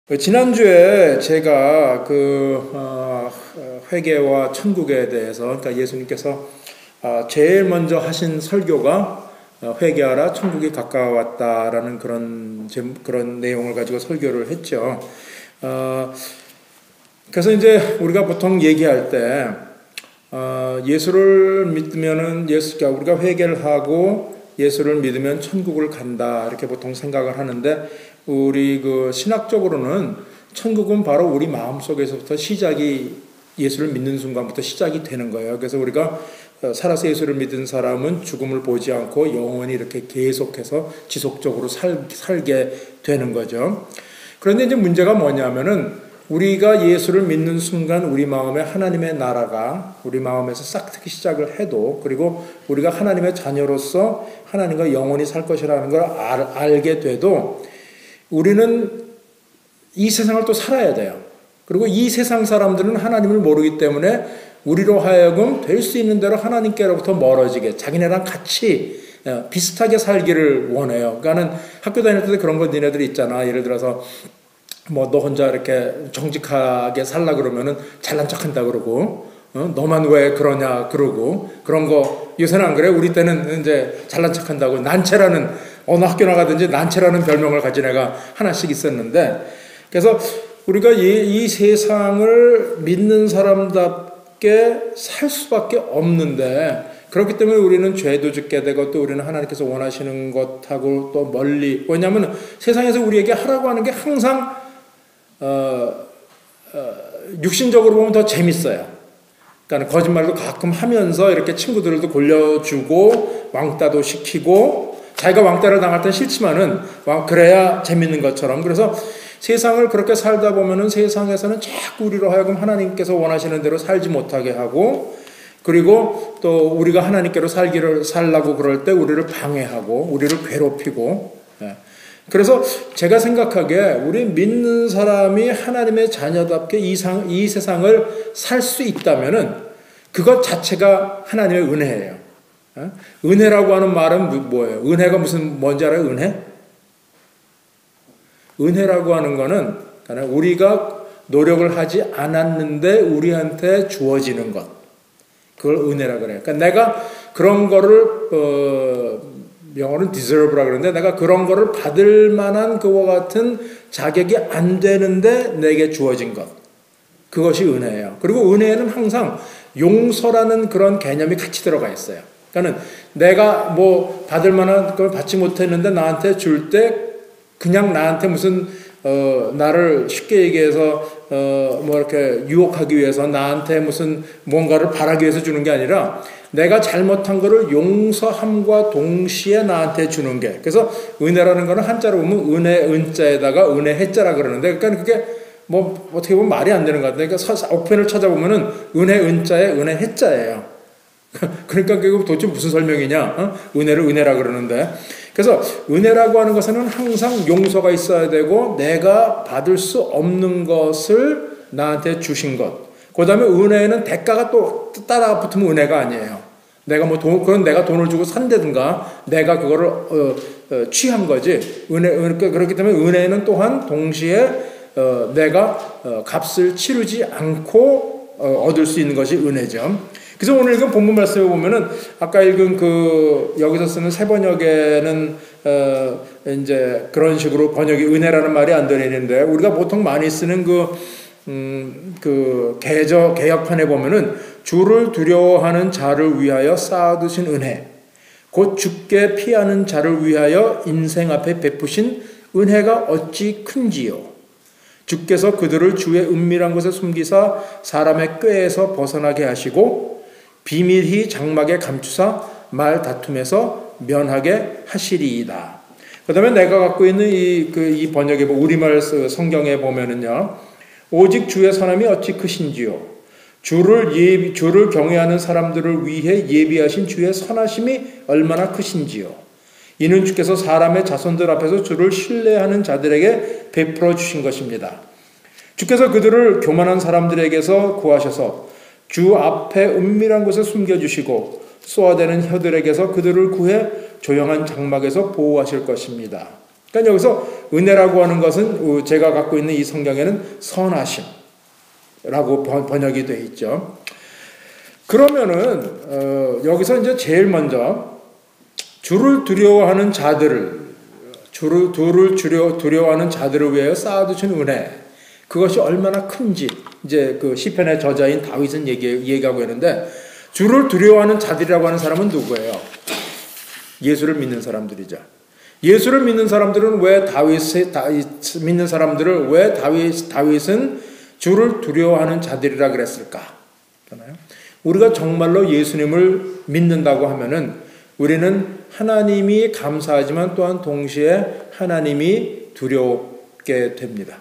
지난주에 제가 회개와 천국에 대해서, 그러니까 예수님께서 제일 먼저 하신 설교가 회개하라 천국이 가까웠다라는 그런 내용을 가지고 설교를 했죠. 그래서 이제 우리가 보통 얘기할 때 예수를 믿으면은 우리가 회개를 하고 예수를 믿으면 천국을 간다 이렇게 보통 생각을 하는데, 우리 신학적으로는 천국은 바로 우리 마음속에서부터 예수를 믿는 순간부터 시작이 되는 거예요. 그래서 우리가 살아서 예수를 믿은 사람은 죽음을 보지 않고 영원히 이렇게 계속해서 지속적으로 살게 되는 거죠. 그런데 이제 문제가 뭐냐면은, 우리가 예수를 믿는 순간 우리 마음에 하나님의 나라가 우리 마음에서 싹트기 시작을 해도, 그리고 우리가 하나님의 자녀로서 하나님과 영원히 살 것이라는 걸 알게 돼도 우리는 이 세상을 또 살아야 돼요. 그리고 이 세상 사람들은 하나님을 모르기 때문에 우리로 하여금 될 수 있는 대로 하나님께로부터 멀어지게, 자기네랑 같이 비슷하게 살기를 원해요. 그러니까는 학교 다닐 때도 그런 거 니네들 있잖아. 예를 들어서 너 혼자 이렇게 정직하게 살라 그러면은 잘난 척 한다 그러고, 너만 왜 그러냐 그러고, 그런 거 요새는 안 그래? 우리 때는 이제 잘난 척 한다고 난체라는, 어느 학교 나가든지 난체라는 별명을 가진 애가 하나씩 있었는데, 그래서 우리가 이 세상을 믿는 사람답게 살 수밖에 없는데, 그렇기 때문에 우리는 죄도 짓게 되고, 또 우리는 하나님께서 원하시는 것하고 또 멀리, 왜냐하면 세상에서 우리에게 하라고 하는 게 항상 육신적으로 보면 더 재밌어요. 그러니까 거짓말도 가끔 하면서 이렇게 친구들도 골려주고 왕따도 시키고, 자기가 왕따를 당할 땐 싫지만은 그래야 재밌는 것처럼. 그래서 세상을 그렇게 살다 보면은 세상에서는 자꾸 우리로 하여금 하나님께서 원하시는 대로 살지 못하게 하고, 그리고 또 우리가 하나님께로 살라고 그럴 때 우리를 방해하고 우리를 괴롭히고. 그래서 제가 생각하기에 우리 믿는 사람이 하나님의 자녀답게 이 세상을 살 수 있다면은 그것 자체가 하나님의 은혜예요. 은혜라고 하는 말은 뭐예요? 은혜가 뭔지 알아요? 은혜라고 하는 거는 우리가 노력을 하지 않았는데 우리한테 주어지는 것. 그걸 은혜라 그래요. 그러니까 내가 그런 거를 영어는 deserve라 그러는데, 내가 그런 거를 받을 만한 그와 같은 자격이 안 되는데 내게 주어진 것. 그것이 은혜예요. 그리고 은혜에는 항상 용서라는 그런 개념이 같이 들어가 있어요. 그러니까 내가 받을 만한 걸 받지 못했는데 나한테 줄 때 그냥 나한테 무슨 나를 쉽게 얘기해서 이렇게 유혹하기 위해서 나한테 무슨 뭔가를 바라기 위해서 주는 게 아니라, 내가 잘못한 거를 용서함과 동시에 나한테 주는 게. 그래서 은혜라는 거는 한자로 보면 은혜 은자에다가 은혜 해자라 그러는데, 그러니까 그게 어떻게 보면 말이 안 되는 것 같아요. 그러니까 어편을 찾아보면은 은혜 은자에 은혜 해자예요. 그러니까 그게 도대체 무슨 설명이냐? 은혜를 은혜라 그러는데. 그래서 은혜라고 하는 것에는 항상 용서가 있어야 되고, 내가 받을 수 없는 것을 나한테 주신 것. 그 다음에 은혜에는 대가가 또 따라 붙으면 은혜가 아니에요. 그건 내가 돈을 주고 산다든가, 내가 그거를 취한 거지. 그렇기 때문에 은혜는 또한 동시에 내가 값을 치르지 않고 얻을 수 있는 것이 은혜죠. 그래서 오늘 읽은 본문 말씀을 보면은, 아까 읽은 여기서 쓰는 새 번역에는 이제 그런 식으로 번역이 은혜라는 말이 안 들리는데, 우리가 보통 많이 쓰는 개역판에 보면은, 주를 두려워하는 자를 위하여 쌓아두신 은혜, 곧 죽게 피하는 자를 위하여 인생 앞에 베푸신 은혜가 어찌 큰지요. 주께서 그들을 주의 은밀한 곳에 숨기사 사람의 꾀에서 벗어나게 하시고, 비밀히 장막에 감추사 말 다툼에서 면하게 하시리이다. 그 다음에 내가 갖고 있는 이 번역에, 우리말 성경에 보면은요, 오직 주의 선함이 어찌 크신지요. 주를 경외하는 사람들을 위해 예비하신 주의 선하심이 얼마나 크신지요. 이는 주께서 사람의 자손들 앞에서 주를 신뢰하는 자들에게 베풀어 주신 것입니다. 주께서 그들을 교만한 사람들에게서 구하셔서 주 앞에 은밀한 곳에 숨겨주시고, 쏘아대는 혀들에게서 그들을 구해 조용한 장막에서 보호하실 것입니다. 그러니까 여기서 은혜라고 하는 것은 제가 갖고 있는 이 성경에는 선하심라고 번역이 되어 있죠. 그러면은 여기서 이제 제일 먼저 주를 두려워하는 자들을 두려워하는 자들을 위하여 쌓아두신 은혜, 그것이 얼마나 큰지 이제 그 시편의 저자인 다윗은 얘기하고 있는데, 주를 두려워하는 자들이라고 하는 사람은 누구예요? 예수를 믿는 사람들이죠. 예수를 믿는 사람들은 왜 믿는 사람들을 왜 다윗은 주를 두려워하는 자들이라 그랬을까? 우리가 정말로 예수님을 믿는다고 하면은 우리는 하나님이 감사하지만 또한 동시에 하나님이 두렵게 됩니다.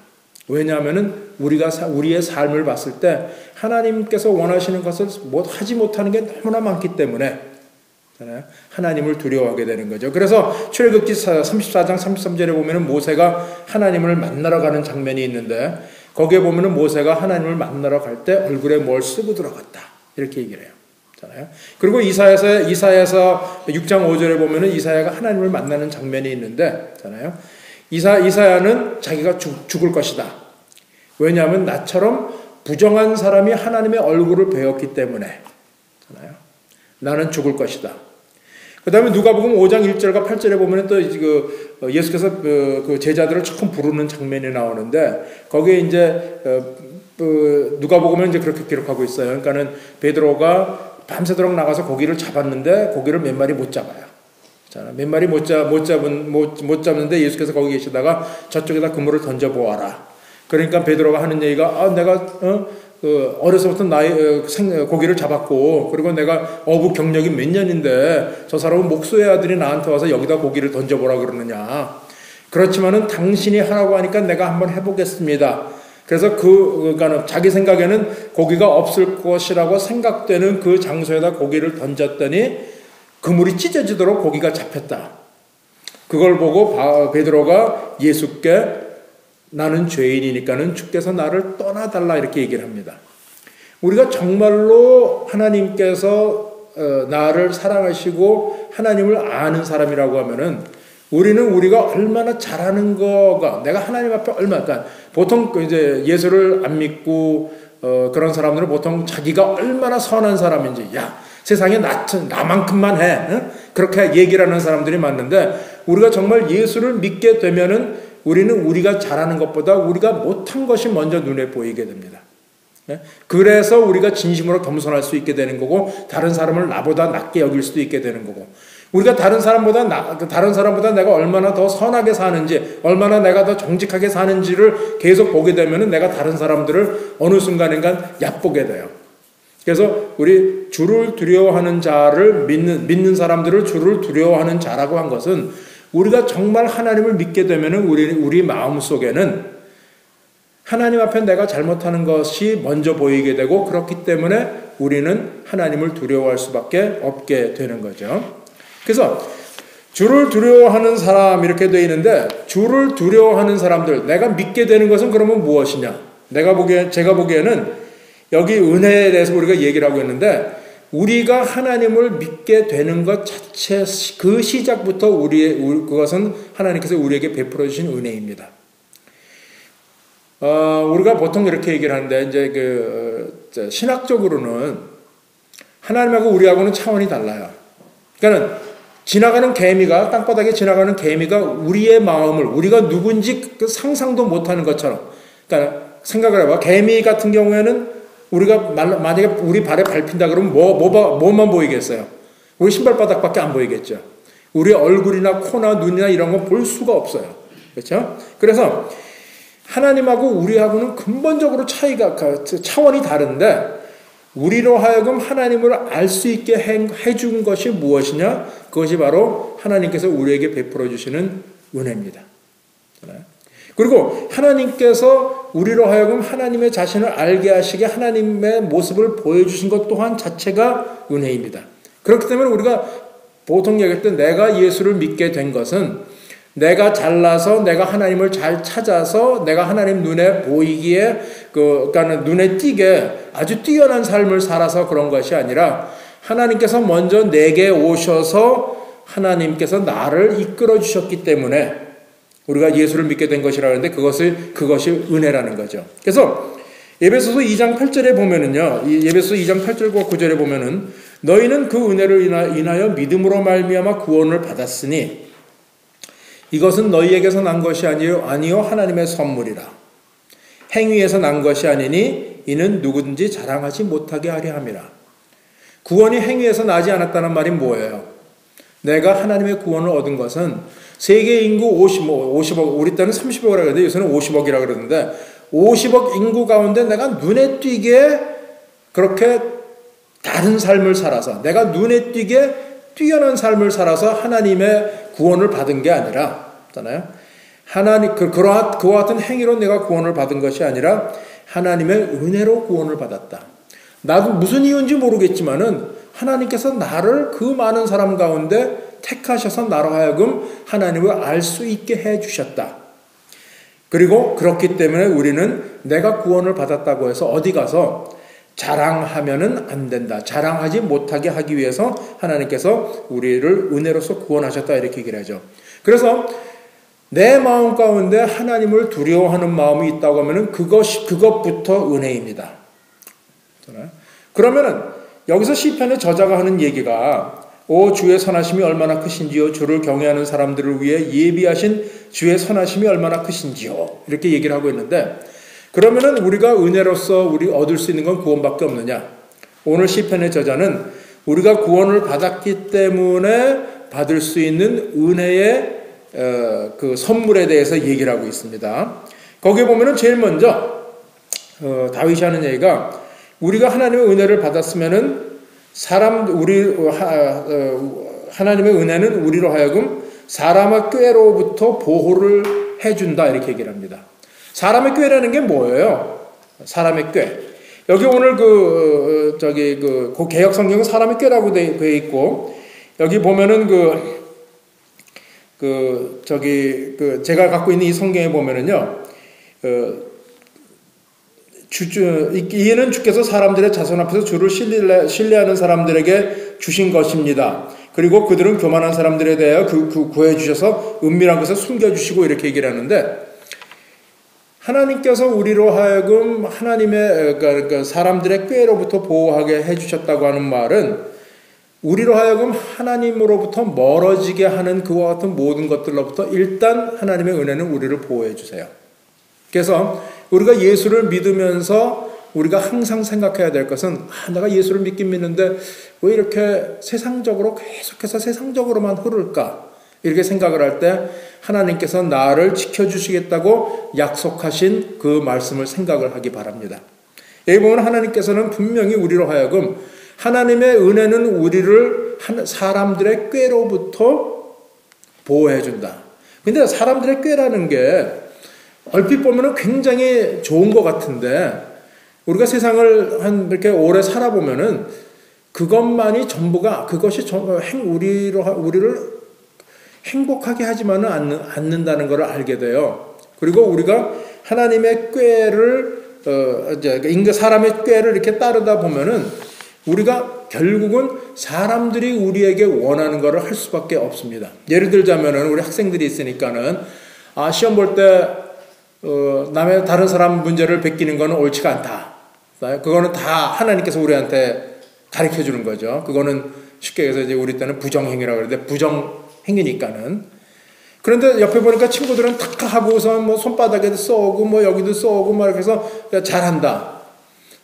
왜냐하면은 우리의 삶을 봤을 때 하나님께서 원하시는 것을 하지 못하는 게 너무나 많기 때문에 하나님을 두려워하게 되는 거죠. 그래서 출애굽기 34장 33절에 보면은 모세가 하나님을 만나러 가는 장면이 있는데, 거기에 보면은 모세가 하나님을 만나러 갈 때 얼굴에 뭘 쓰고 들어갔다, 이렇게 얘기를 해요. 그리고 이사야서 6장 5절에 보면은 이사야가 하나님을 만나는 장면이 있는데, 이사야는 자기가 죽을 것이다. 왜냐하면 나처럼 부정한 사람이 하나님의 얼굴을 배웠기 때문에 나는 죽을 것이다. 그 다음에 누가복음 5장 1절과 8절에 보면 또 예수께서 그 제자들을 처음 부르는 장면이 나오는데, 거기에 이제 누가복음은 이제 그렇게 기록하고 있어요. 그러니까는 베드로가 밤새도록 나가서 고기를 잡았는데 고기를 몇 마리 못 잡아요. 몇 마리 못 잡는데 예수께서 거기 계시다가 저쪽에다 그물을 던져 보아라. 그러니까 베드로가 하는 얘기가, 내가 어려서부터 고기를 잡았고, 그리고 내가 어부 경력이 몇 년인데 저 사람은 목수의 아들이 나한테 와서 여기다 고기를 던져보라 그러느냐. 그렇지만은 당신이 하라고 하니까 내가 한번 해보겠습니다. 그래서 그러니까 자기 생각에는 고기가 없을 것이라고 생각되는 그 장소에다 고기를 던졌더니 그물이 찢어지도록 고기가 잡혔다. 그걸 보고 베드로가 예수께 나는 죄인이니까는 주께서 나를 떠나달라, 이렇게 얘기를 합니다. 우리가 정말로 하나님께서 나를 사랑하시고 하나님을 아는 사람이라고 하면은 우리는 우리가 얼마나 잘하는 거가, 내가 하나님 앞에 그러니까 보통 이제 예수를 안 믿고 그런 사람들은 보통 자기가 얼마나 선한 사람인지, 세상에 나만큼만 해, 그렇게 얘기를 하는 사람들이 많은데, 우리가 정말 예수를 믿게 되면은 우리는 우리가 잘하는 것보다 우리가 못한 것이 먼저 눈에 보이게 됩니다. 그래서 우리가 진심으로 겸손할 수 있게 되는 거고, 다른 사람을 나보다 낮게 여길 수도 있게 되는 거고, 우리가 다른 사람보다 내가 얼마나 더 선하게 사는지, 얼마나 내가 더 정직하게 사는지를 계속 보게 되면은 내가 다른 사람들을 어느 순간인가 얕보게 돼요. 그래서 우리 주를 두려워하는 자를 믿는 사람들을 주를 두려워하는 자라고 한 것은, 우리가 정말 하나님을 믿게 되면은 우리 마음 속에는 하나님 앞에 내가 잘못하는 것이 먼저 보이게 되고, 그렇기 때문에 우리는 하나님을 두려워할 수밖에 없게 되는 거죠. 그래서 주를 두려워하는 사람 이렇게 되어 있는데, 주를 두려워하는 사람들, 내가 믿게 되는 것은 그러면 무엇이냐? 제가 보기에는 여기 은혜에 대해서 우리가 얘기를 하고 있는데, 우리가 하나님을 믿게 되는 것 자체, 그 시작부터 그것은 하나님께서 우리에게 베풀어 주신 은혜입니다. 우리가 보통 이렇게 얘기를 하는데, 이제 신학적으로는 하나님하고 우리하고는 차원이 달라요. 그러니까 땅바닥에 지나가는 개미가 우리의 마음을, 우리가 누군지 상상도 못하는 것처럼, 그러니까 생각을 해봐. 개미 같은 경우에는 우리가 만약에 우리 발에 밟힌다 그러면 뭐만 보이겠어요? 우리 신발바닥밖에 안 보이겠죠. 우리 얼굴이나 코나 눈이나 이런 거 볼 수가 없어요. 그렇죠? 그래서 하나님하고 우리하고는 근본적으로 차원이 다른데, 우리로 하여금 하나님을 알 수 있게 해준 것이 무엇이냐? 그것이 바로 하나님께서 우리에게 베풀어 주시는 은혜입니다. 그리고 하나님께서 우리로 하여금 하나님의 자신을 알게 하시게 하나님의 모습을 보여주신 것 또한 자체가 은혜입니다. 그렇기 때문에 우리가 보통 얘기할 때 내가 예수를 믿게 된 것은 내가 잘나서, 내가 하나님을 잘 찾아서, 내가 하나님 눈에 보이기에, 그러니까 눈에 띄게 아주 뛰어난 삶을 살아서 그런 것이 아니라, 하나님께서 먼저 내게 오셔서 하나님께서 나를 이끌어 주셨기 때문에, 우리가 예수를 믿게 된 것이라 하는데 그것이 은혜라는 거죠. 그래서 에베소서 2장 8절에 보면은요, 에베소서 2장 8절과 9절에 보면은 너희는 그 은혜를 인하여 믿음으로 말미암아 구원을 받았으니 이것은 너희에게서 난 것이 아니요 하나님의 선물이라. 행위에서 난 것이 아니니 이는 누구든지 자랑하지 못하게 하려 함이라. 구원이 행위에서 나지 않았다는 말이 뭐예요? 내가 하나님의 구원을 얻은 것은 세계 인구 50억, 우리 때는 30억이라고 그러는데 요새는 50억이라고 그러는데 50억 인구 가운데 내가 눈에 띄게 그렇게 다른 삶을 살아서 내가 눈에 띄게 뛰어난 삶을 살아서 하나님의 구원을 받은 게 아니라 있잖아요. 그와 같은 행위로 내가 구원을 받은 것이 아니라 하나님의 은혜로 구원을 받았다. 나도 무슨 이유인지 모르겠지만은 하나님께서 나를 그 많은 사람 가운데 택하셔서 나로 하여금 하나님을 알 수 있게 해주셨다. 그리고 그렇기 때문에 우리는 내가 구원을 받았다고 해서 어디 가서 자랑하면은 안 된다. 자랑하지 못하게 하기 위해서 하나님께서 우리를 은혜로서 구원하셨다 이렇게 얘기를 하죠. 그래서 내 마음 가운데 하나님을 두려워하는 마음이 있다고 하면은 그것부터 은혜입니다. 그러면은 여기서 시편의 저자가 하는 얘기가 오 주의 선하심이 얼마나 크신지요. 주를 경외하는 사람들을 위해 예비하신 주의 선하심이 얼마나 크신지요. 이렇게 얘기를 하고 있는데 그러면은 우리가 은혜로서 우리 얻을 수 있는 건 구원밖에 없느냐. 오늘 시편의 저자는 우리가 구원을 받았기 때문에 받을 수 있는 은혜의 그 선물에 대해서 얘기를 하고 있습니다. 거기에 보면은 제일 먼저 다윗이 하는 얘기가 우리가 하나님의 은혜를 받았으면은 하나님의 은혜는 우리로 하여금 사람의 꾀로부터 보호를 해준다 이렇게 얘기를 합니다. 사람의 꾀라는 게 뭐예요? 사람의 꾀. 여기 오늘 그 개역 성경은 사람의 꾀라고 돼 있고 여기 보면은 제가 갖고 있는 이 성경에 보면은요, 이는 주께서 사람들의 자손 앞에서 주를 신뢰하는 사람들에게 주신 것입니다. 그리고 그들은 교만한 사람들에 대하여 구해 주셔서 은밀한 것을 숨겨주시고 이렇게 얘기를 하는데 하나님께서 우리로 하여금 하나님의 그러니까 사람들의 꾀로부터 보호하게 해주셨다고 하는 말은 우리로 하여금 하나님으로부터 멀어지게 하는 그와 같은 모든 것들로부터 일단 하나님의 은혜는 우리를 보호해 주세요. 그래서 우리가 예수를 믿으면서 우리가 항상 생각해야 될 것은 내가 예수를 믿긴 믿는데 왜 이렇게 세상적으로 계속해서 세상적으로만 흐를까? 이렇게 생각을 할 때 하나님께서 나를 지켜주시겠다고 약속하신 그 말씀을 생각을 하기 바랍니다. 여기 보면 하나님께서는 분명히 우리로 하여금 하나님의 은혜는 우리를 사람들의 꾀로부터 보호해 준다. 근데 사람들의 꾀라는 게 얼핏 보면 굉장히 좋은 것 같은데 우리가 세상을 이렇게 오래 살아보면은 그것만이 전부가 그것이 우리를 행복하게 하지만은 않는다는 것을 알게 돼요. 그리고 우리가 하나님의 꾀를 사람의 꾀를 이렇게 따르다 보면은 우리가 결국은 사람들이 우리에게 원하는 것을 할 수밖에 없습니다. 예를 들자면은 우리 학생들이 있으니까는 시험 볼 때 다른 사람 문제를 베끼는 것은 옳지가 않다. 그거는 다 하나님께서 우리한테 가르쳐 주는 거죠. 그거는 쉽게 해서 이제 우리 때는 부정행위라고 그러는데 부정행위니까는. 그런데 옆에 보니까 친구들은 탁 하고서 뭐 손바닥에도 쏘고 뭐 여기도 쏘고 막 이렇게 해서 잘한다.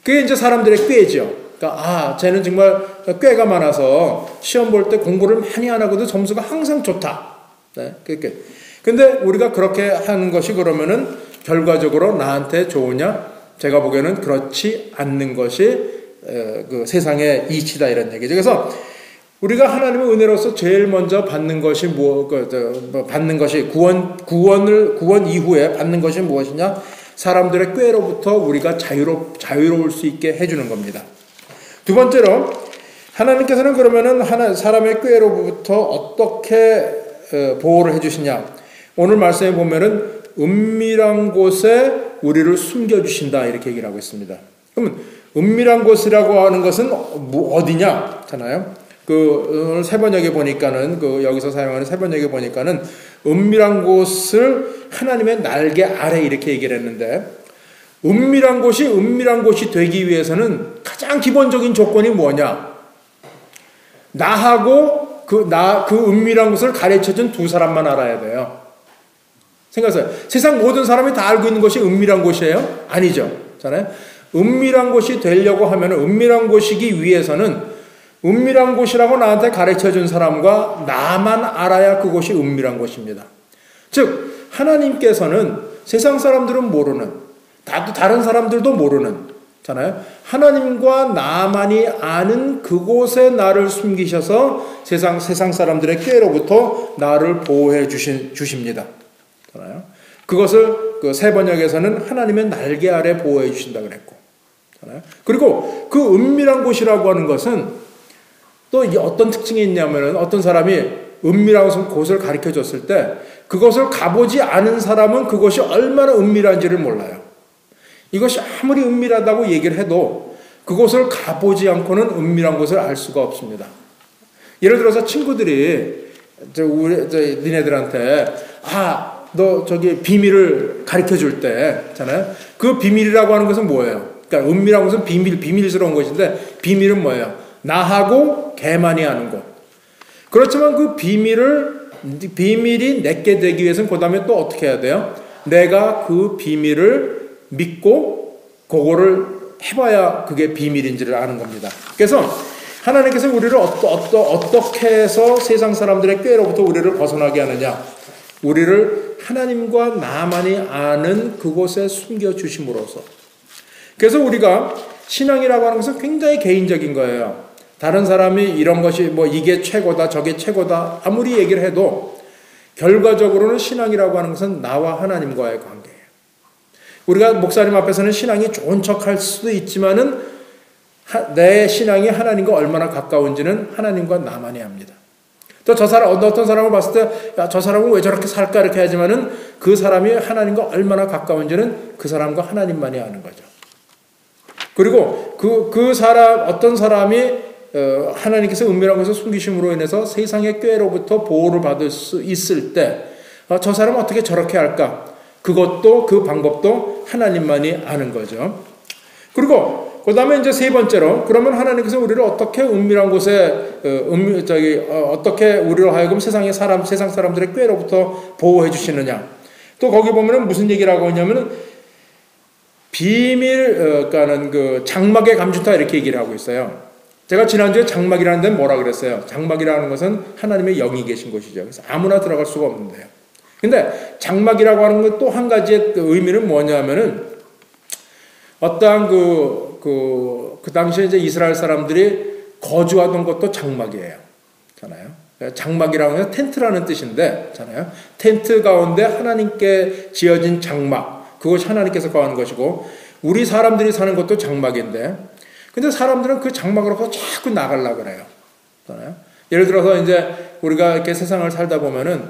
그게 이제 사람들의 꾀죠. 그러니까 쟤는 정말 꾀가 많아서 시험 볼 때 공부를 많이 안 하고도 점수가 항상 좋다. 네, 그렇게. 근데 우리가 그렇게 하는 것이 그러면은 결과적으로 나한테 좋으냐? 제가 보기에는 그렇지 않는 것이 그 세상의 이치다 이런 얘기죠. 그래서 우리가 하나님의 은혜로서 제일 먼저 받는 것이 구원 이후에 받는 것이 무엇이냐? 사람들의 꾀로부터 우리가 자유로울 수 있게 해주는 겁니다. 두 번째로 하나님께서는 그러면은 사람의 꾀로부터 어떻게 보호를 해주시냐? 오늘 말씀에 보면은 은밀한 곳에 우리를 숨겨주신다 이렇게 얘기를 하고 있습니다. 그러면 은밀한 곳이라고 하는 것은 어디냐? 잖아요. 오늘 세번역에 보니까는 여기서 사용하는 세번역에 보니까는 은밀한 곳을 하나님의 날개 아래 이렇게 얘기를 했는데, 은밀한 곳이 되기 위해서는 가장 기본적인 조건이 뭐냐? 나하고 그 은밀한 곳을 가르쳐준 두 사람만 알아야 돼요. 생각하세요. 세상 모든 사람이 다 알고 있는 것이 은밀한 곳이에요? 아니죠. 잖아요. 은밀한 곳이 되려고 하면, 은밀한 곳이기 위해서는 은밀한 곳이라고 나한테 가르쳐준 사람과 나만 알아야 그곳이 은밀한 곳입니다. 즉 하나님께서는 세상 사람들은 모르는, 다른 사람들도 모르는, 잖아요. 하나님과 나만이 아는 그곳에 나를 숨기셔서 세상 사람들의 꾀로부터 나를 보호해 주십니다. 잖아요. 그것을 그 새 번역에서는 하나님의 날개 아래 보호해 주신다 그랬고, 잖아요. 그리고 그 은밀한 곳이라고 하는 것은 또 어떤 특징이 있냐면은, 어떤 사람이 은밀한 곳을 가르쳐 줬을 때 그것을 가보지 않은 사람은 그것이 얼마나 은밀한지를 몰라요. 이것이 아무리 은밀하다고 얘기를 해도 그곳을 가보지 않고는 은밀한 곳을 알 수가 없습니다. 예를 들어서 친구들이 니네들한테 너 저기 비밀을 가르쳐 줄 때잖아요. 그 비밀이라고 하는 것은 뭐예요? 그러니까 은밀한 것은 비밀스러운 것인데, 비밀은 뭐예요? 나하고 걔만이 아는 것. 그렇지만 그 비밀이 내게 되기 위해서는 그 다음에 또 어떻게 해야 돼요? 내가 그 비밀을 믿고 그거를 해봐야 그게 비밀인지를 아는 겁니다. 그래서 하나님께서 우리를 어떻게 해서 세상 사람들의 꾀로부터 우리를 벗어나게 하느냐? 우리를 하나님과 나만이 아는 그곳에 숨겨주심으로써. 그래서 우리가 신앙이라고 하는 것은 굉장히 개인적인 거예요. 다른 사람이 이런 것이 이게 최고다 저게 최고다 아무리 얘기를 해도 결과적으로는 신앙이라고 하는 것은 나와 하나님과의 관계예요. 우리가 목사님 앞에서는 신앙이 좋은 척 할 수도 있지만은 내 신앙이 하나님과 얼마나 가까운지는 하나님과 나만이 압니다. 또 어떤 사람을 봤을 때, 저 사람은 왜 저렇게 살까? 이렇게 하지만은 그 사람이 하나님과 얼마나 가까운지는 그 사람과 하나님만이 아는 거죠. 그리고 어떤 사람이 하나님께서 은밀한 것을 숨기심으로 인해서 세상의 꾀로부터 보호를 받을 수 있을 때, 저 사람은 어떻게 저렇게 할까? 그것도, 그 방법도 하나님만이 아는 거죠. 그리고 그 다음에 이제 세 번째로, 그러면 하나님께서 우리를 어떻게 은밀한 곳에 어떻게 우리로 하여금 세상 사람들의 꾀로부터 보호해 주시느냐? 또 거기 보면은 무슨 얘기라고 하냐면은 그러니까는 그 장막의 감춘다 이렇게 얘기를 하고 있어요. 제가 지난주에 장막이라는 데는 뭐라 그랬어요? 장막이라는 것은 하나님의 영이 계신 곳이죠. 그래서 아무나 들어갈 수가 없는데요. 근데 장막이라고 하는 것 또 한 가지의 의미는 뭐냐면은 어떠한 그 당시에 이제 이스라엘 사람들이 거주하던 것도 장막이에요. 잖아요. 장막이라고 해서 텐트라는 뜻인데, 잖아요. 텐트 가운데 하나님께 지어진 장막, 그것이 하나님께서 거하는 것이고, 우리 사람들이 사는 것도 장막인데, 근데 사람들은 그 장막으로부터 자꾸 나가려고 그래요. 잖아요. 예를 들어서 이제 우리가 이렇게 세상을 살다 보면은,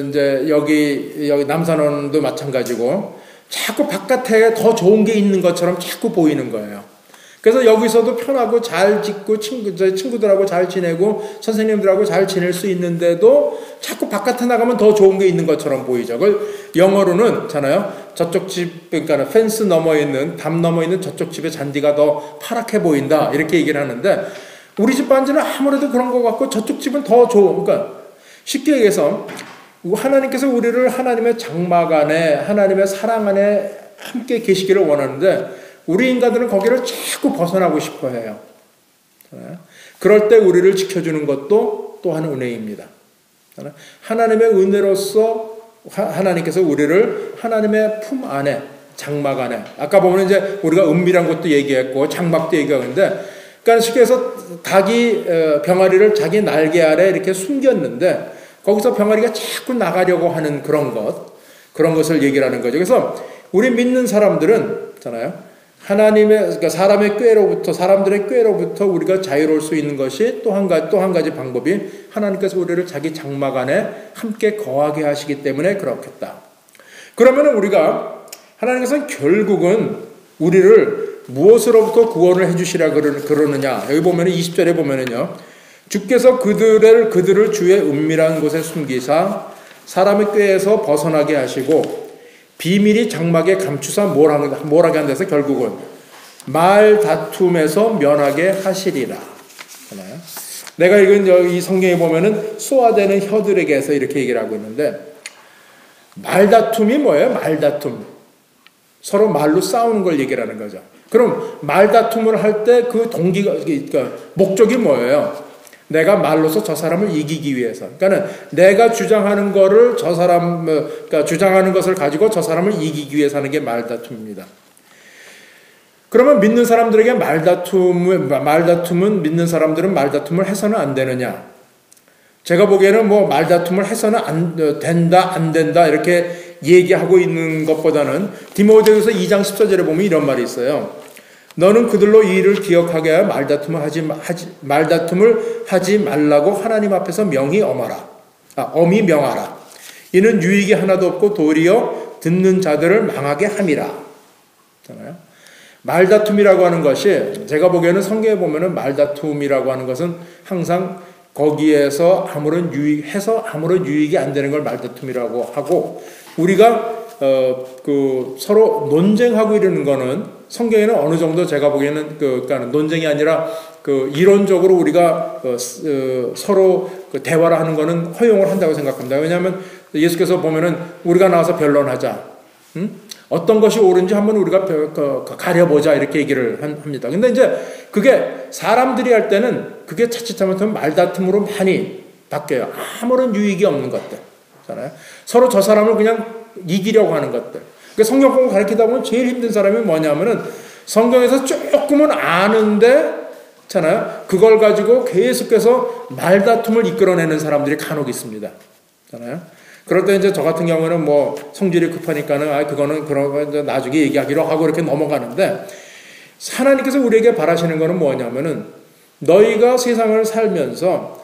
이제 여기 남산원도 마찬가지고, 자꾸 바깥에 더 좋은 게 있는 것처럼 자꾸 보이는 거예요. 그래서 여기서도 편하고 잘 짓고 친구들하고 잘 지내고 선생님들하고 잘 지낼 수 있는데도 자꾸 바깥에 나가면 더 좋은 게 있는 것처럼 보이죠. 그걸 영어로는 잖아요. 저쪽 집, 그러니까 펜스 넘어 있는, 담 넘어 있는 저쪽 집의 잔디가 더 파랗게 보인다. 이렇게 얘기를 하는데, 우리 집 반지는 아무래도 그런 것 같고 저쪽 집은 더 좋은, 그러니까 쉽게 얘기해서 하나님께서 우리를 하나님의 장막 안에, 하나님의 사랑 안에 함께 계시기를 원하는데, 우리 인간들은 거기를 자꾸 벗어나고 싶어 해요. 그럴 때 우리를 지켜주는 것도 또한 은혜입니다. 하나님의 은혜로서 하나님께서 우리를 하나님의 품 안에, 장막 안에, 아까 보면 이제 우리가 은밀한 것도 얘기했고 장막도 얘기하는데, 그러니까 쉽게 해서 닭이 병아리를 자기 날개 아래 이렇게 숨겼는데 거기서 병아리가 자꾸 나가려고 하는 그런 것을 얘기를 하는 거죠. 그래서 우리 믿는 사람들은 있잖아요. 그러니까 사람들의 꾀로부터 우리가 자유로울 수 있는 것이 또 한 가지 방법이, 하나님께서 우리를 자기 장막 안에 함께 거하게 하시기 때문에 그렇겠다. 그러면 우리가, 하나님께서는 결국은 우리를 무엇으로부터 구원을 해주시라 그러느냐. 여기 보면 20절에 보면은요. 주께서 그들을 주의 은밀한 곳에 숨기사 사람의 꾀에서 벗어나게 하시고 비밀이 장막에 감추사 몰하게 한 데서 결국은 말 다툼에서 면하게 하시리라. 내가 읽은 이 성경에 보면은 쏘아대는 혀들에게서 이렇게 얘기를 하고 있는데, 말다툼이 뭐예요? 말다툼. 서로 말로 싸우는 걸 얘기를 하는 거죠. 그럼 말다툼을 할 때 그 동기가, 그러니까 목적이 뭐예요? 내가 말로서 저 사람을 이기기 위해서. 그러니까 내가 주장하는 거를 그러니까 주장하는 것을 가지고 저 사람을 이기기 위해서 하는 게 말다툼입니다. 그러면 믿는 사람들에게 말다툼은 믿는 사람들은 말다툼을 해서는 안 되느냐? 제가 보기에는 뭐 말다툼을 해서는 안 된다 이렇게 얘기하고 있는 것보다는 디모데후서 2장 14절에 보면 이런 말이 있어요. 너는 그들로 이 일을 기억하게 하여 말다툼을 하지 말라고 하나님 앞에서 엄히 명하라. 이는 유익이 하나도 없고 도리어 듣는 자들을 망하게 함이라. 잖아요. 말다툼이라고 하는 것이, 제가 보기에는 성경에 보면은 말다툼이라고 하는 것은 항상 거기에서 아무런 유익이 안 되는 걸 말다툼이라고 하고, 우리가 서로 논쟁하고 이러는 거는 성경에는 어느 정도 제가 보기에는 그러니까 논쟁이 아니라 이론적으로 우리가 서로 대화를 하는 거는 허용을 한다고 생각합니다. 왜냐하면 예수께서 보면은 우리가 나와서 변론하자. 어떤 것이 옳은지 한번 우리가 가려보자 이렇게 얘기를 합니다. 근데 이제 그게 사람들이 할 때는 그게 자칫하면 말다툼으로 많이 바뀌어요. 아무런 유익이 없는 것들. 잖아요. 서로 저 사람을 그냥 이기려고 하는 것들. 그러니까 성경 공부 가르치다 보면 제일 힘든 사람이 뭐냐면은 성경에서 조금은 아는데, 잖아요. 그걸 가지고 계속해서 말다툼을 이끌어내는 사람들이 간혹 있습니다. 잖아요. 그럴 때 이제 저 같은 경우는 뭐 성질이 급하니까는 그거는 그런 거 이제 나중에 얘기하기로 하고 이렇게 넘어가는데, 하나님께서 우리에게 바라시는 거는 뭐냐면은 너희가 세상을 살면서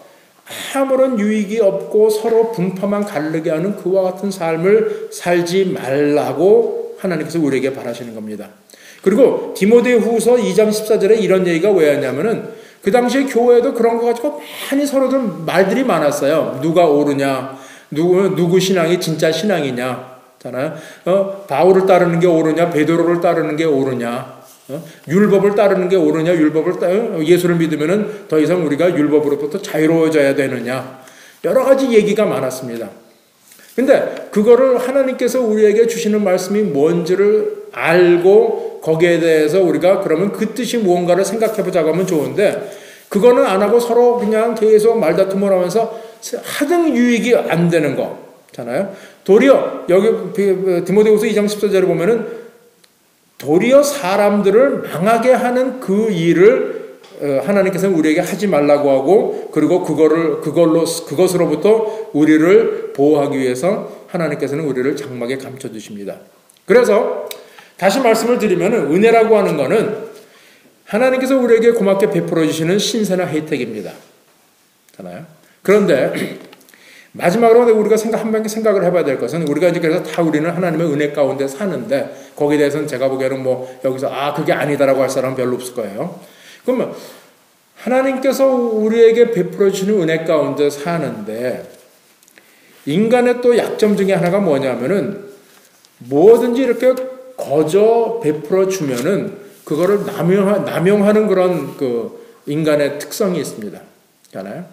아무런 유익이 없고 서로 분파만 가르게 하는 그와 같은 삶을 살지 말라고 하나님께서 우리에게 바라시는 겁니다. 그리고 디모데후서 2장 14절에 이런 얘기가 왜 하냐면은 그 당시에 교회에도 그런 거 가지고 많이 서로들 말들이 많았어요. 누가 옳으냐, 누구 신앙이 진짜 신앙이냐, 잖아요. 바울을 따르는 게 옳으냐, 베드로를 따르는 게 옳으냐, 율법을 따르는 게 옳으냐, 예수를 믿으면은 더 이상 우리가 율법으로부터 자유로워져야 되느냐, 여러 가지 얘기가 많았습니다. 근데 그거를 하나님께서 우리에게 주시는 말씀이 뭔지를 알고 거기에 대해서 우리가 그러면 그 뜻이 무언가를 생각해 보자고 하면 좋은데, 그거는 안 하고 서로 그냥 계속 말다툼을 하면서 하등 유익이 안 되는 거잖아요. 도리어 여기 디모데후서 2장 14절에 보면은 도리어 사람들을 망하게 하는 그 일을 하나님께서는 우리에게 하지 말라고 하고, 그리고 그것으로부터 우리를 보호하기 위해서 하나님께서는 우리를 장막에 감춰주십니다. 그래서 다시 말씀을 드리면 은혜라고 하는 것은 하나님께서 우리에게 고맙게 베풀어 주시는 신세나 혜택입니다. 잖아요. 그런데 마지막으로 우리가 한번 생각을 해봐야 될 것은, 우리가 이제 그래서 다 우리는 하나님의 은혜 가운데 사는데, 거기에 대해서는 제가 보기에는 뭐 여기서 그게 아니다라고 할 사람은 별로 없을 거예요. 그러면 하나님께서 우리에게 베풀어 주시는 은혜 가운데 사는데, 인간의 또 약점 중에 하나가 뭐냐면은 뭐든지 이렇게 거저 베풀어 주면은 그거를 남용하는 그런 인간의 특성이 있습니다. 잖아요.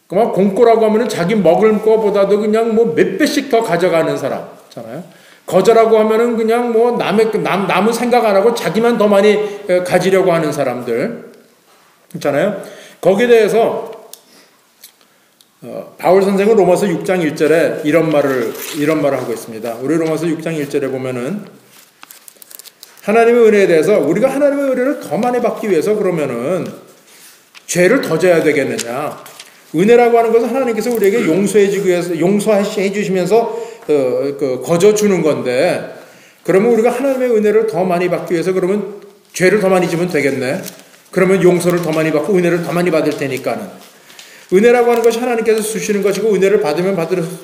그만 공꼬라고 하면은 자기 먹을 거보다도 그냥 뭐 몇 배씩 더 가져가는 사람잖아요. 거저라고 하면은 그냥 뭐 남은 생각 안 하고 자기만 더 많이 가지려고 하는 사람들 있잖아요. 거기에 대해서 바울 선생은 로마서 6장 1절에 이런 말을 하고 있습니다. 우리 로마서 6장 1절에 보면은 하나님의 은혜에 대해서, 우리가 하나님의 은혜를 더 많이 받기 위해서 그러면은 죄를 더 져야 되겠느냐? 은혜라고 하는 것은 하나님께서 우리에게 용서해 주시면서 거저 주는 건데, 그러면 우리가 하나님의 은혜를 더 많이 받기 위해서 그러면 죄를 더 많이 지면 되겠네. 그러면 용서를 더 많이 받고 은혜를 더 많이 받을 테니까는. 은혜라고 하는 것이 하나님께서 주시는 것이고, 은혜를 받으면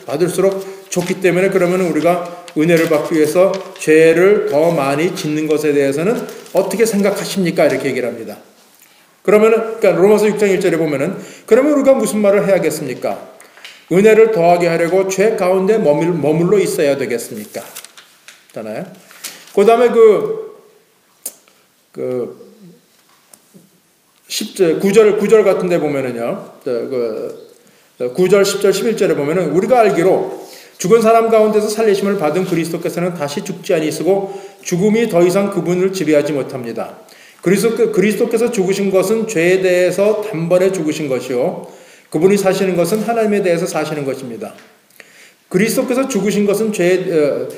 받을수록 좋기 때문에, 그러면 우리가 은혜를 받기 위해서 죄를 더 많이 짓는 것에 대해서는 어떻게 생각하십니까? 이렇게 얘기를 합니다. 그러니까 로마서 6장 1절에 보면은 그러면 우리가 무슨 말을 해야겠습니까? 은혜를 더하게 하려고 죄 가운데 머물러 있어야 되겠습니까? 있잖아요. 그 다음에 9절 같은 데 보면은요, 9절, 10절, 11절에 보면은 우리가 알기로 죽은 사람 가운데서 살리심을 받은 그리스도께서는 다시 죽지 아니하시고 죽음이 더 이상 그분을 지배하지 못합니다. 그리스도께서 죽으신 것은 죄에 대해서 단번에 죽으신 것이요. 그분이 사시는 것은 하나님에 대해서 사시는 것입니다. 그리스도께서 죽으신 것은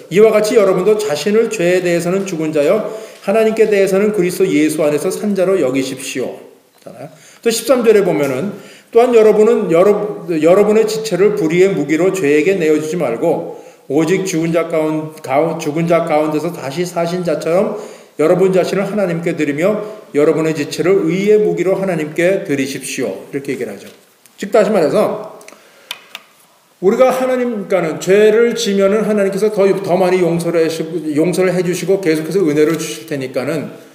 이와 같이 여러분도 자신을 죄에 대해서는 죽은 자여 하나님께 대해서는 그리스도 예수 안에서 산 자로 여기십시오. 또 13절에 보면은 또한 여러분은 여러분의 지체를 불의의 무기로 죄에게 내어주지 말고 오직 죽은 자 가운데서 다시 사신 자처럼 여러분 자신을 하나님께 드리며 여러분의 지체를 의의 무기로 하나님께 드리십시오. 이렇게 얘기를 하죠. 즉 다시 말해서 우리가 그러니까는 죄를 지면은 하나님께서 더 많이 용서를 해주시고 계속해서 은혜를 주실 테니까는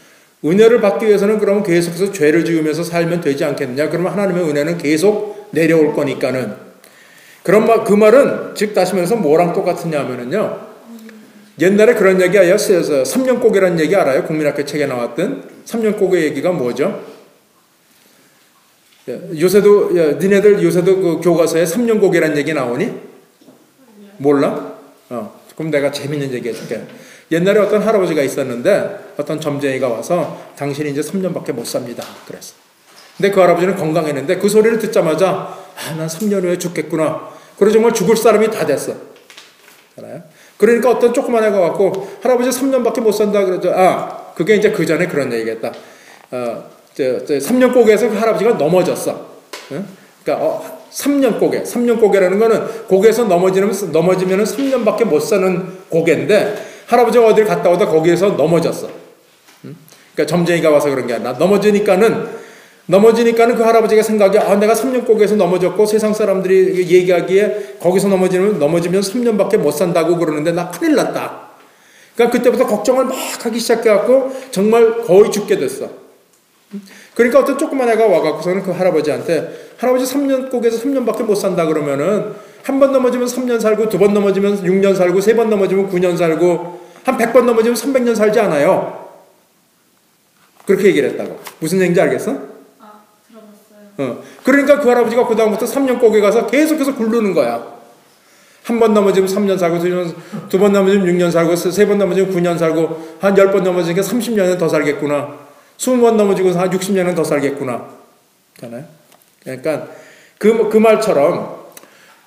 은혜를 받기 위해서는 그러면 계속해서 죄를 지으면서 살면 되지 않겠느냐? 그러면 하나님의 은혜는 계속 내려올 거니까는. 그 말은 즉 다시 말해서 뭐랑 똑같으냐 하면은요. 옛날에 그런 얘기 아요? 3년고개라는 얘기 알아요? 국민학교 책에 나왔던 3년고개 얘기가 뭐죠? 니네들 요새도 그 교과서에 3년고개라는 얘기 나오니? 몰라? 그럼 내가 재밌는 얘기 해줄게. 옛날에 어떤 할아버지가 있었는데 어떤 점쟁이가 와서 당신이 이제 3년밖에 못 삽니다. 그랬어. 근데 그 할아버지는 건강했는데 그 소리를 듣자마자 난 3년 후에 죽겠구나. 그래서 정말 죽을 사람이 다 됐어. 알아요? 그러니까 어떤 조그만 애가 왔고 할아버지 3년밖에 못 산다 그러죠. 그게 이제 그 전에 그런 얘기겠다. 3년 고개에서 그 할아버지가 넘어졌어. 그러니까 3년 고개라는 거는 고개에서 넘어지면 3년밖에 못 사는 고개인데 할아버지가 어디를 갔다 오다 거기에서 넘어졌어. 그러니까 점쟁이가 와서 그런 게 아니라 넘어지니까는 그 할아버지가 생각이 내가 3년 고개에서 넘어졌고 세상 사람들이 얘기하기에 거기서 넘어지면 3년밖에 못 산다고 그러는데 나 큰일 났다. 그러니까 그때부터 걱정을 막 하기 시작해갖고 정말 거의 죽게 됐어. 그러니까 어떤 조그만 애가 와갖고서는 그 할아버지한테 할아버지 3년 고개에서 3년밖에 못 산다 그러면은 한 번 넘어지면 3년 살고 두 번 넘어지면 6년 살고 세 번 넘어지면 9년 살고 한 100번 넘어지면 300년 살지 않아요. 그렇게 얘기를 했다고. 무슨 얘기인지 알겠어? 들어봤어요. 그러니까 그 할아버지가 그 다음부터 3년 고개 가서 계속해서 굴르는 거야. 한 번 넘어지면 3년 살고 두 번 넘어지면 6년 살고 세 번 넘어지면 9년 살고 한 10번 넘어지니까 30년은 더 살겠구나. 20번 넘어지고 한 60년은 더 살겠구나. 그러니까 그 말처럼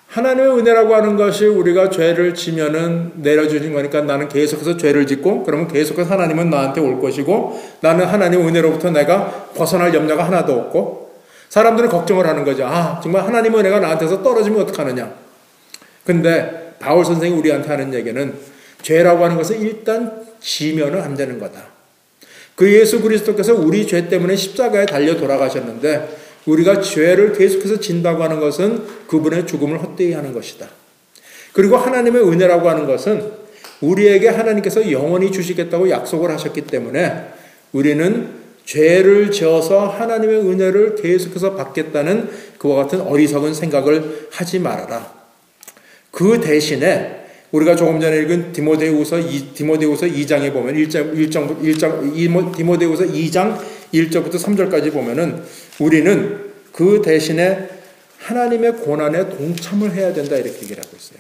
하나님의 은혜라고 하는 것이 우리가 죄를 지면은 내려주신 거니까 나는 계속해서 죄를 짓고 그러면 계속해서 하나님은 나한테 올 것이고 나는 하나님의 은혜로부터 내가 벗어날 염려가 하나도 없고 사람들은 걱정을 하는 거죠. 정말 하나님의 은혜가 나한테서 떨어지면 어떡하느냐. 근데 바울 선생이 우리한테 하는 얘기는 죄라고 하는 것은 일단 지면은 안 되는 거다. 그 예수 그리스도께서 우리 죄 때문에 십자가에 달려 돌아가셨는데 우리가 죄를 계속해서 진다고 하는 것은 그분의 죽음을 헛되이 하는 것이다. 그리고 하나님의 은혜라고 하는 것은 우리에게 하나님께서 영원히 주시겠다고 약속을 하셨기 때문에 우리는 죄를 지어서 하나님의 은혜를 계속해서 받겠다는 그와 같은 어리석은 생각을 하지 말아라. 그 대신에 우리가 조금 전에 읽은 디모데후서 2장에 보면 디모데후서 2장 1절부터 3절까지 보면은 우리는 그 대신에 하나님의 고난에 동참을 해야 된다 이렇게 얘기를 하고 있어요.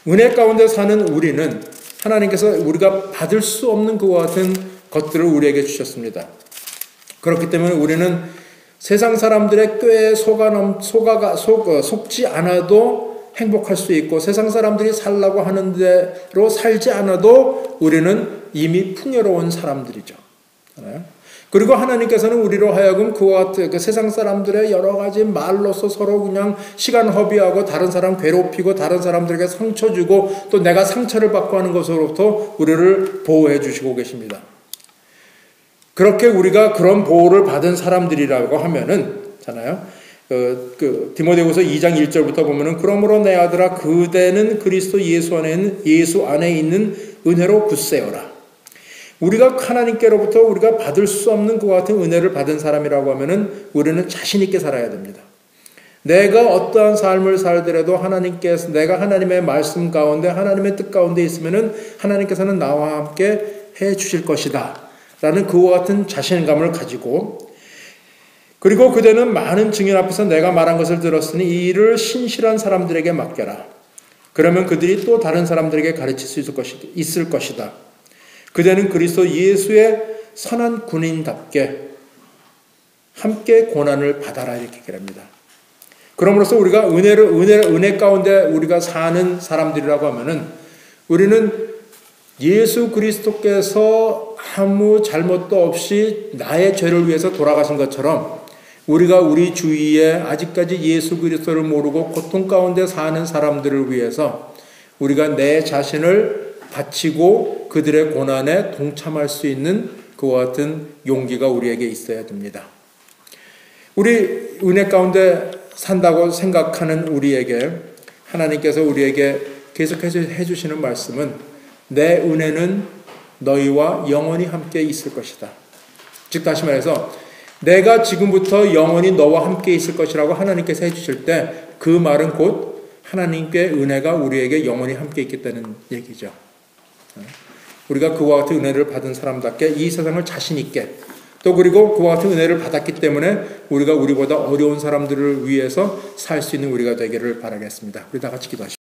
은혜 가운데 사는 우리는 하나님께서 우리가 받을 수 없는 그와 같은 것들을 우리에게 주셨습니다. 그렇기 때문에 우리는 세상 사람들의 꾀에 속지 않아도 행복할 수 있고 세상 사람들이 살라고 하는 대로 살지 않아도 우리는 이미 풍요로운 사람들이죠. 그리고 하나님께서는 우리로 하여금 그와 같은 그 세상 사람들의 여러 가지 말로서 서로 그냥 시간 허비하고 다른 사람 괴롭히고 다른 사람들에게 상처 주고 또 내가 상처를 받고 하는 것으로부터 우리를 보호해 주시고 계십니다. 그렇게 우리가 그런 보호를 받은 사람들이라고 하면은 디모데후서 2장 1절부터 보면은 그러므로 내 아들아 그대는 그리스도 예수 안에 있는 은혜로 굳세어라. 우리가 하나님께로부터 우리가 받을 수 없는 그 같은 은혜를 받은 사람이라고 하면은 우리는 자신 있게 살아야 됩니다. 내가 어떠한 삶을 살더라도 하나님께서 내가 하나님의 말씀 가운데 하나님의 뜻 가운데 있으면은 하나님께서는 나와 함께 해 주실 것이다 라는 그와 같은 자신감을 가지고, 그리고 그대는 많은 증인 앞에서 내가 말한 것을 들었으니 이 일을 신실한 사람들에게 맡겨라. 그러면 그들이 또 다른 사람들에게 가르칠 수 있을 것이다. 그대는 그리스도 예수의 선한 군인답게 함께 고난을 받아라, 이렇게 얘기합니다. 그럼으로써 우리가 은혜 가운데 우리가 사는 사람들이라고 하면은 우리는 예수 그리스도께서 아무 잘못도 없이 나의 죄를 위해서 돌아가신 것처럼 우리가 우리 주위에 아직까지 예수 그리스도를 모르고 고통 가운데 사는 사람들을 위해서 우리가 내 자신을 바치고 그들의 고난에 동참할 수 있는 그와 같은 용기가 우리에게 있어야 됩니다. 우리 은혜 가운데 산다고 생각하는 우리에게 하나님께서 우리에게 계속해서 해주시는 말씀은 내 은혜는 너희와 영원히 함께 있을 것이다. 즉 다시 말해서 내가 지금부터 영원히 너와 함께 있을 것이라고 하나님께서 해주실 때 그 말은 곧 하나님께 은혜가 우리에게 영원히 함께 있겠다는 얘기죠. 우리가 그와 같은 은혜를 받은 사람답게 이 세상을 자신 있게, 또 그리고 그와 같은 은혜를 받았기 때문에 우리가 우리보다 어려운 사람들을 위해서 살 수 있는 우리가 되기를 바라겠습니다. 우리 다 같이 기도하십시오.